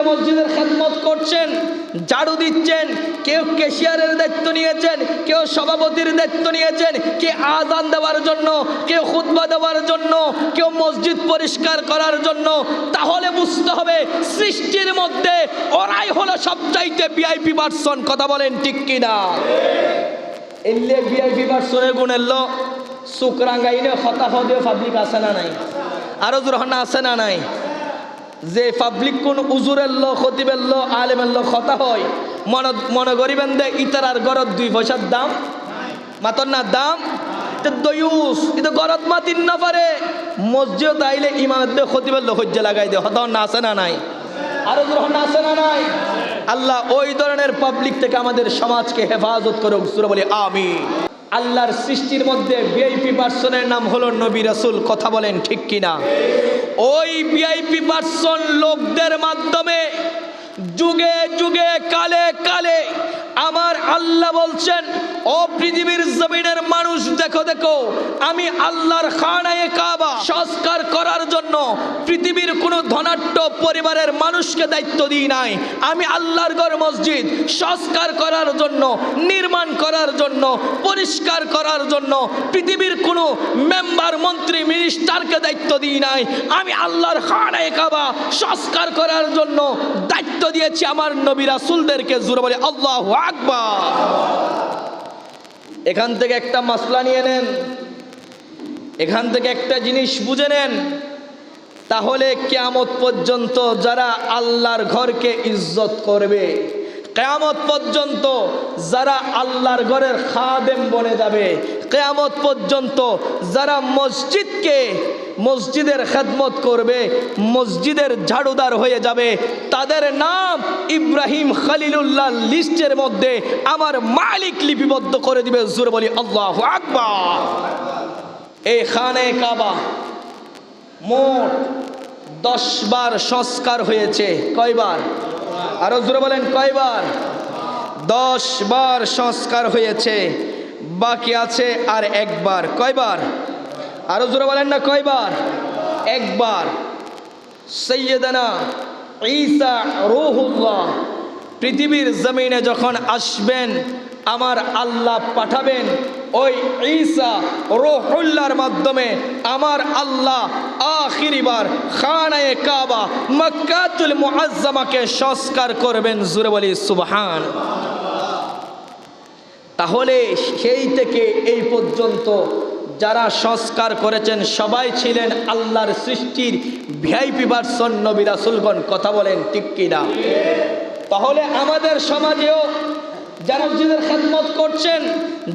মসজিদের খেদমত করছেন, ঝাড়ু দিচ্ছেন, কেউ ক্যাশিয়ারের দায়িত্ব নিয়েছেন, কেউ সভাপতির দায়িত্ব নিয়েছেন, কে আযান দেওয়ার জন্য, কেউ খুতবা দেওয়ার জন্য, কেউ মসজিদ পরিষ্কার করার জন্য। তাহলে বুঝতে হবে সৃষ্টির মধ্যে ওরাই হলো সবচাইতে ভিআইপি পারসন। কথা বলেন ঠিক কিনা? এলে ভিআইপি পারসনের গুণ এলো শুক্রাঙ্গাইনে হতাহ দিয়ে পাবলিক আছে না নাই? আরো জোরহানা আছে না নাই? যে পাবলিক কোন উজুরের লো, খতিবের লো, আলেমের লো কথা হয়, মনে করিবেন দে ইতারার গরত 2 পয়সার দাম মাতর না দাম দয়ুস এটা গরত মাতিন না পারে। মসজিদ আইলে ইমামের দে খতিবের লো হজ্জে লাগাই দে হতাহ না আছে না নাই? আরো জোরহানা আছে না নাই? আল্লাহ ওই ধরনের পাবলিক থেকে আমাদের সমাজকে হেফাজত করুক। সূরা বলি আমিন। আল্লাহর সৃষ্টির মধ্যে ভিআইপি পারসনের নাম হলো নবী রাসূল। কথা বলেন ঠিক কিনা? ওই ভিআইপি পারসন লোকদের মাধ্যমে যুগে যুগে কালে কালে আমার আল্লাহ বলছেন, ও পৃথিবীর জমিনের মানুষ দেখো দেখো, আমি আল্লাহর খানায়ে কাবা সংস্কার করার জন্য পৃথিবীর কোনো ধনাঢ্য পরিবারের মানুষকে দায়িত্ব দিই নাই। আমি আল্লাহর ঘর মসজিদ সংস্কার করার জন্য, নির্মাণ করার জন্য, পরিষ্কার করার জন্য পৃথিবীর কোনো মেম্বার, মন্ত্রী, মিনিস্টারকে দায়িত্ব দিই নাই। আমি আল্লাহর খানায়ে কাবা সংস্কার করার জন্য দায়িত্ব দিয়েছি আমার নবী রাসূলদেরকে। জোরে বলে আল্লাহু আকবার। এখান থেকে একটা মাসলা নিয়ে নেন, এখান থেকে একটা জিনিস বুঝে নেন, তাহলে কিয়ামত পর্যন্ত যারা আল্লাহর ঘরকে ইজ্জত করবে, কিয়ামত পর্যন্ত যারা আল্লাহর ঘরের খাদেম বনে যাবে, কিয়ামত পর্যন্ত যারা মসজিদের খেদমত করবে, মসজিদের ঝাড়ুদার হয়ে যাবে, তাদের নাম ইব্রাহিম খলিলুল্লাহ লিস্টের মধ্যে আমার মালিক লিপিবদ্ধ করে দিবে। জোরে বলি আল্লাহু আকবার। এই খানায়ে কাবা মোট 10 বার সংস্কার হয়েছে। কয়বার? আরো জোরে বলেন কয়বার? 10 বার সংস্কার হয়েছে, বাকি আছে আর একবার। কয়বার? আরো জোরে বলেন না কয়বার? একবার। সাইয়্যিদানা ঈসা রূহুল্লাহ পৃথিবীর জমিনে যখন আসবেন, আমার আল্লাহ পাঠাবেন ওই ঈসা রূহুল্লাহর মাধ্যমে আমার আল্লাহ আখিরিবার খানায়ে কাবা মক্কাতুল মুআজ্জামাকে সংস্কার করবেন। জোরে বলি সুবহান। তাহলে সেই থেকে এই পর্যন্ত যারা সংস্কার করেছেন সবাই ছিলেন আল্লাহর সৃষ্টির ভিআইপি পারসন, নবী রাসূলগণ। কথা বলেন ঠিক কিনা? তাহলে আমাদের সমাজেও যারা মসজিদের খেদমত করছেন,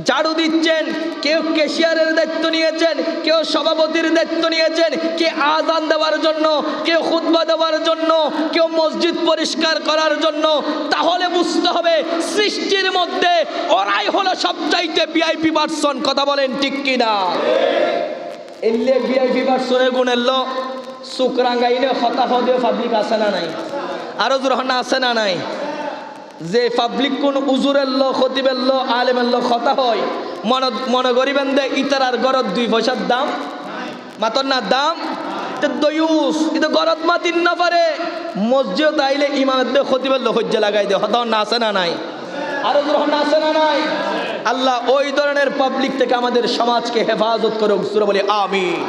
ঝাড়ু দিচ্ছেন, কেউ ক্যাশিয়ারের দায়িত্ব নিয়েছেন, কেউ সভাপতির দায়িত্ব নিয়েছেন, কে আযান দেওয়ার জন্য, কেউ খুতবা দেওয়ার জন্য, কেউ মসজিদ পরিষ্কার করার জন্য। তাহলে বুঝতে হবে সৃষ্টির মধ্যে ওরাই হলো সবচাইতে ভিআইপি পারসন। কথা বলেন ঠিক কিনা? এলে ভিআইপি পারসনের গুণ এলো শুক্রাঙ্গাইনে হতাহ দিয়ে পাবলিক আছে না নাই? আরো জোরহানা আছে না নাই? যে পাবলিক কোন উজুরের লো, খতিবের লো, আলেমের লো কথা হয়, মনে করিবেন দে ইতারার গরত 2 পয়সার দাম মাতর না দাম দয়ুস এটা গরত মাতিন না পারে। মসজিদ আইলে ইমামের দে খতিবের লো হজ্জে লাগাই দে হতাহ না আছে না নাই? আরো জোরহানা আছে না নাই? আল্লাহ ওই ধরনের পাবলিক থেকে আমাদের সমাজকে হেফাজত করুক। সূরা বলি আমিন।